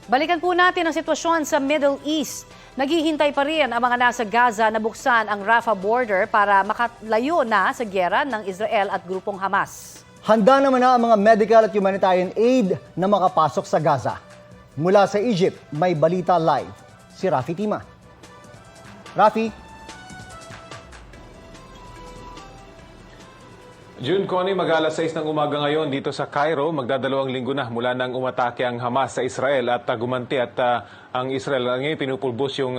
Balikan po natin ang sitwasyon sa Middle East. Naghihintay pa rin ang mga nasa Gaza na buksan ang Rafah border para makalayo na sa giyera ng Israel at grupong Hamas. Handa naman na ang mga medical at humanitarian aid na makapasok sa Gaza. Mula sa Egypt, may balita live si Rafi Tima. Rafi? June Connie, mag-alas 6 ng umaga ngayon dito sa Cairo. Magdadalawang linggo na mula nang umatake ang Hamas sa Israel at gumanti at ang Israel ngayon pinupulbos yung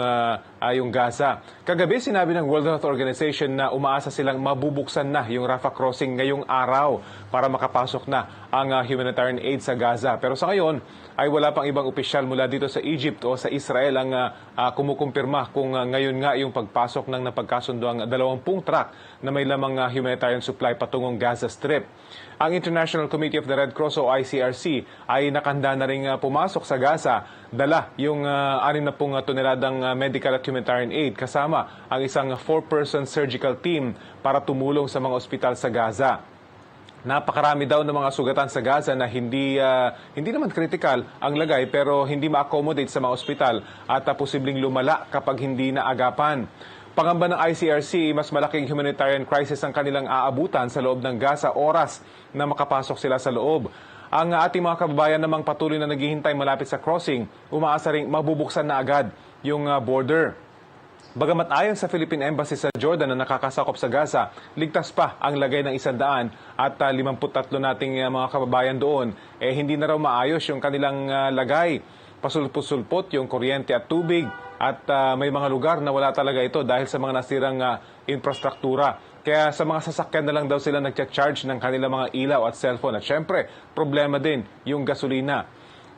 Gaza. Kagabi sinabi ng World Health Organization na umaasa silang mabubuksan na yung Rafah crossing ngayong araw para makapasok na ang humanitarian aid sa Gaza. Pero sa ngayon ay wala pang ibang opisyal mula dito sa Egypt o sa Israel ang kumukumpirma kung ngayon nga yung pagpasok ng napagkasundo ang 20 truck na may lamang humanitarian supply patungong Gaza Strip. Ang International Committee of the Red Cross o ICRC ay nakahanda na rin pumasok sa Gaza. Dala yung 60 toneladang medical at humanitarian aid kasama ang isang 4-person surgical team para tumulong sa mga ospital sa Gaza. Napakarami daw ng mga sugatan sa Gaza na hindi naman critical ang lagay pero hindi ma-accommodate sa mga ospital at posibleng lumala kapag hindi naagapan. Pangamba ng ICRC, mas malaking humanitarian crisis ang kanilang aabutan sa loob ng Gaza oras na makapasok sila sa loob. Ang ating mga kababayan namang patuloy na naghihintay malapit sa crossing, umaasa ring mabubuksan na agad yung border. Bagamat ayon sa Philippine Embassy sa Jordan na nakakasakop sa Gaza, ligtas pa ang lagay ng 100 at 53 nating mga kababayan doon. Hindi na raw maayos yung kanilang lagay. Pasulpot-sulpot yung kuryente at tubig at may mga lugar na wala talaga ito dahil sa mga nasirang infrastruktura. Kaya sa mga sasakyan na lang daw sila nagcha-charge ng kanilang mga ilaw at cellphone. At syempre, problema din yung gasolina.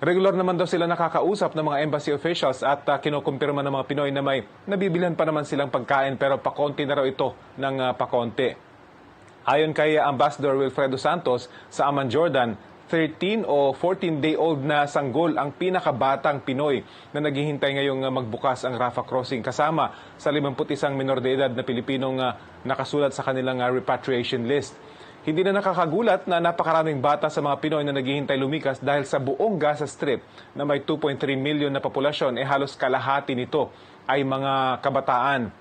Regular naman daw sila nakakausap ng mga embassy officials at kinukumpirma ng mga Pinoy na may nabibilhan pa naman silang pagkain pero pakonti na raw ito ng pakonti. Ayon kay Ambassador Wilfredo Santos sa Amman, Jordan, 13 o 14-day-old na sanggol ang pinakabatang Pinoy na naghihintay ngayong magbukas ang Rafah crossing kasama sa 51 minor de edad na Pilipinong nakasulat sa kanilang repatriation list. Hindi na nakakagulat na napakaraming bata sa mga Pinoy na naghihintay lumikas dahil sa buong Gaza Strip na may 2.3 million na populasyon, halos kalahati nito ay mga kabataan.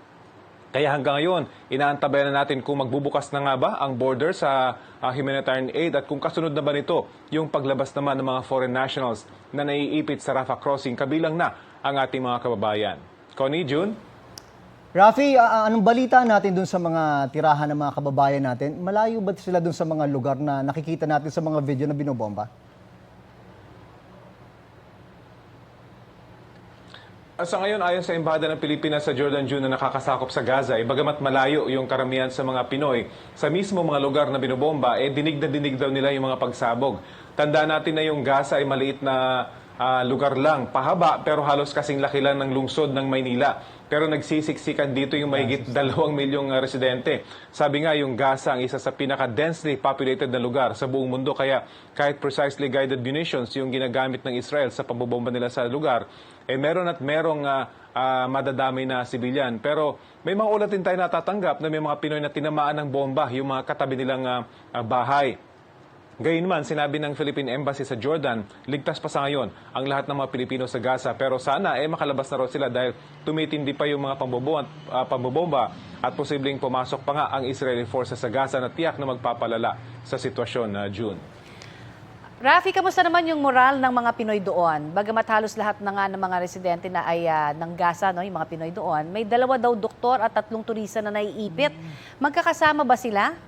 Kaya hanggang ngayon, inaantabayan na natin kung magbubukas na nga ba ang border sa humanitarian aid at kung kasunod na ba nito yung paglabas naman ng mga foreign nationals na naiipit sa Rafah crossing kabilang na ang ating mga kababayan. Connie, June? Rafi, anong balita natin dun sa mga tirahan ng mga kababayan natin? Malayo ba sila dun sa mga lugar na nakikita natin sa mga video na binobomba? Sa ngayon, ayon sa Embahada ng Pilipinas sa Jordan, June na nakakasakop sa Gaza, bagamat malayo yung karamihan sa mga Pinoy, sa mismo mga lugar na binobomba, dinig na dinig daw nila yung mga pagsabog. Tandaan natin na yung Gaza ay maliit na lugar lang, pahaba, pero halos kasing laki lang ng lungsod ng Maynila. Pero nagsisiksikan dito yung mahigit 2 milyong residente. Sabi nga, yung Gaza ang isa sa pinaka-densely populated na lugar sa buong mundo. Kaya kahit precisely guided munitions yung ginagamit ng Israel sa pambobomba nila sa lugar, meron at merong madadamay na sibilyan. Pero may mga ulat din tayo natatanggap na may mga Pinoy na tinamaan ng bomba yung mga katabi nilang bahay. Gayunman, sinabi ng Philippine Embassy sa Jordan, ligtas pa sa ngayon ang lahat ng mga Pilipino sa Gaza. Pero sana makalabas na raw sila dahil tumitindi pa yung mga pambobomba at posibleng pumasok pa nga ang Israeli forces sa Gaza na tiyak na magpapalala sa sitwasyon June. Rafi, kamusta naman yung moral ng mga Pinoy doon? Bagamat halos lahat na nga ng mga residente na ay ng Gaza, no, yung mga Pinoy doon, may 2 daw doktor at 3 turista na naiipit. Magkakasama ba sila?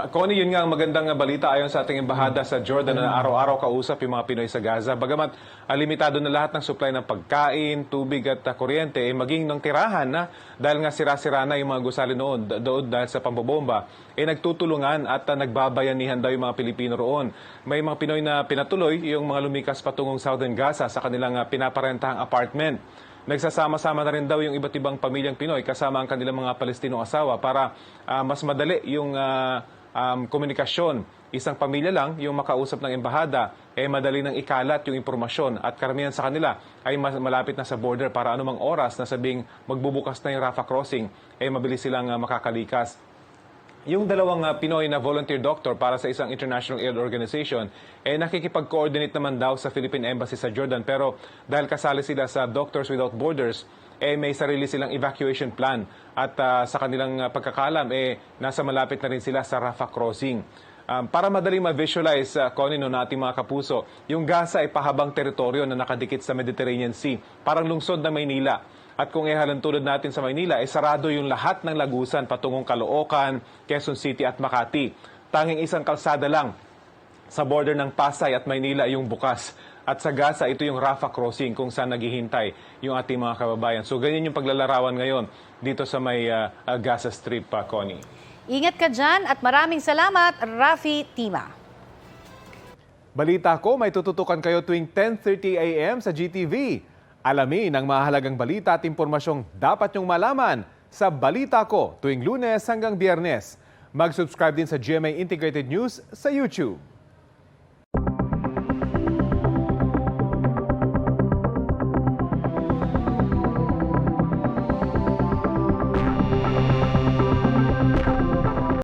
Connie, yun nga ang magandang balita ayon sa ating embahada sa Jordan na araw-araw kausap yung mga Pinoy sa Gaza. Bagamat limitado na lahat ng supply ng pagkain, tubig at kuryente, maging ng tirahan na dahil nga sira-sira na yung mga gusali doon dahil sa pambobomba, nagtutulungan at nagbabayanihan daw yung mga Pilipino roon. May mga Pinoy na pinatuloy yung mga lumikas patungong Southern Gaza sa kanilang pinaparentahang apartment. Nagsasama-sama na rin daw yung iba't ibang pamilyang Pinoy kasama ang kanilang mga Palestinong asawa para mas madali yung komunikasyon. Isang pamilya lang yung makausap ng embahada, madali nang ikalat yung impormasyon at karamihan sa kanila ay malapit na sa border para anumang oras na sabing magbubukas na yung Rafah crossing, mabilis silang makakalikas. Yung dalawang Pinoy na volunteer doctor para sa isang international aid organization, nakikipag-coordinate naman daw sa Philippine Embassy sa Jordan. Pero dahil kasali sila sa Doctors Without Borders, may sarili silang evacuation plan. At sa kanilang pagkakalam, nasa malapit na rin sila sa Rafah crossing. Para madaling ma-visualize, Connie, no, na ating mga kapuso, yung Gaza ay pahabang teritoryo na nakadikit sa Mediterranean Sea, parang lungsod ng Maynila. At kung ihalantulad natin sa Maynila, sarado yung lahat ng lagusan patungong Caloocan, Quezon City at Makati. Tanging isang kalsada lang sa border ng Pasay at Maynila yung bukas. At sa Gaza, ito yung Rafah crossing kung saan naghihintay yung ating mga kababayan. So ganyan yung paglalarawan ngayon dito sa may Gaza Strip, Connie. Ingat ka dyan at maraming salamat, Rafi Tima. Balita ko, may tututukan kayo tuwing 10:30 a.m. sa GTV. Alamin ang mahalagang balita at impormasyong dapat nyong malaman sa Balita Ko tuwing Lunes hanggang Biyernes. Mag-subscribe din sa GMA Integrated News sa YouTube.